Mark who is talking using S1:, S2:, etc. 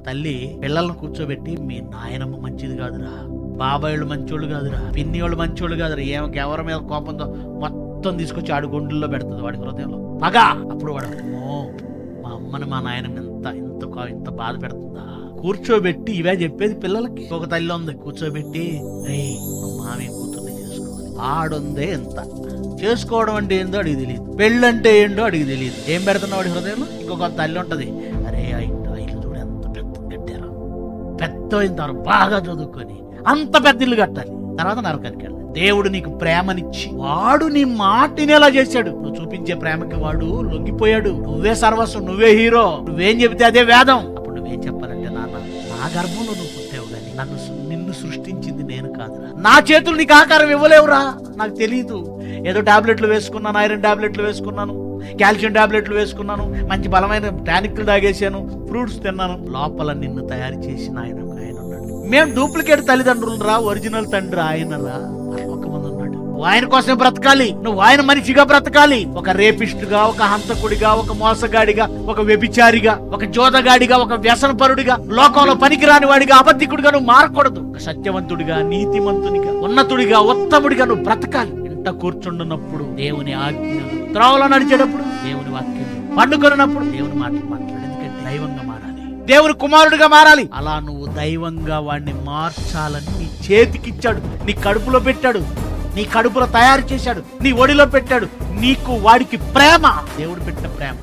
S1: తల్లి పిల్లలను కూర్చోబెట్టి, మీ నాయనమ్మ మంచిది కాదురా, బాబాయిళ్ళు మంచోళ్ళు కాదురా, పిన్ని వాళ్ళు మంచోళ్ళు కాదురా, ఎవరి మీద కోపంతో మొత్తం తీసుకొచ్చి ఆడు గుండెల్లో పెడుతుంది వాడి హృదయంలో పగా. అప్పుడు వాడు, అమ్మో మా అమ్మని మా నాయనమ్మ ఇంత బాధ పెడుతుందా. కూర్చోబెట్టి ఇవే చెప్పేది పిల్లలకి. ఒక తల్లి ఉంది, కూర్చోబెట్టి, రేయ్ నువ్వు మామి కూతుర్ని చేసుకోవాలి, ఆడుందే ఎంత, చేసుకోవడం అంటే ఏందో అడిగి తెలియదు, పెళ్ళంటే ఏంటో అడిగి తెలియదు, ఏం పెడుతున్నావు వాడి హృదయంలో. ఇంకొక తల్లి ఉంటది, అరే ఆ ఇల్లు చూడు ఎంత పెద్ద కట్టారు, పెద్ద అయిన తర్వాత బాగా చదువుకొని అంత పెద్ద ఇల్లు కట్టాలి, తర్వాత నరకానికి వెళ్ళాలి. దేవుడు నీకు ప్రేమనిచ్చి వాడు నీ మాటినేలా చేశాడు. నువ్వు చూపించే ప్రేమకి వాడు లొంగిపోయాడు. నువ్వే సర్వస్వం, నువ్వే హీరో, నువ్వేం చెబితే అదే వేదం. అప్పుడు నువ్వేం చెప్పాలంటే, నాన్న నా గర్భంలో నువ్వు పుట్టావు కానీ నిన్ను సృష్టించింది నేను కాదురా, నా చేతులు నీకు ఆకారం ఇవ్వలేవురా, నాకు తెలియదు. ఏదో టాబ్లెట్లు వేసుకున్నాను, ఐరన్ టాబ్లెట్లు వేసుకున్నాను, కాల్షియం టాబ్లెట్లు వేసుకున్నాను, మంచి బలమైన టానిక్లు తాగేసాను, ఫ్రూట్స్ తిన్నాను. లోపల నిన్ను తయారు చేసిన ఆయన ఉన్నాడు. మేము డూప్లికేట్ తల్లిదండ్రులు రా, ఒరిజినల్ తండ్రి ఆయన రా, పరలోకమందు ఉన్నాడు. ఆయన కోసమే బ్రతకాలి, నువ్వు ఆయన మనిషిగా బ్రతకాలి. ఒక రేపిస్టుగా, ఒక హంతకుడిగా, ఒక మోసగాడిగా, ఒక వ్యభిచారిగా, ఒక జోదగాడిగా, ఒక వ్యసనపరుడిగా, లోకంలో పనికిరాని వాడిగా, అబద్ధికుడిగా నువ్వు మారకూడదు. ఒక సత్యవంతుడిగా, నీతిమంతునిగా, ఉన్నతుడిగా, ఉత్తముడిగా నువ్వు బ్రతకాలి. ఇంట కూర్చుంటున్నప్పుడు దేవుని ఆజ్ఞలు, త్రోవలో నడిచేటప్పుడు దేవుని వాక్యం, పండుకొన్నప్పుడు దేవుని మాటలు మాట్లాడు. ఎందుకంటే దైవంగా మారాలి, దేవుని కుమారుడిగా మారాలి. అలా నువ్వు దైవంగా వాడిని మార్చాలని నీ చేతికిచ్చాడు, నీ కడుపులో పెట్టాడు, నీ కడుపులో తయారు చేశాడు, నీ ఒడిలో పెట్టాడు. నీకు వాడికి ప్రేమ, దేవుడు పెట్టిన ప్రేమ.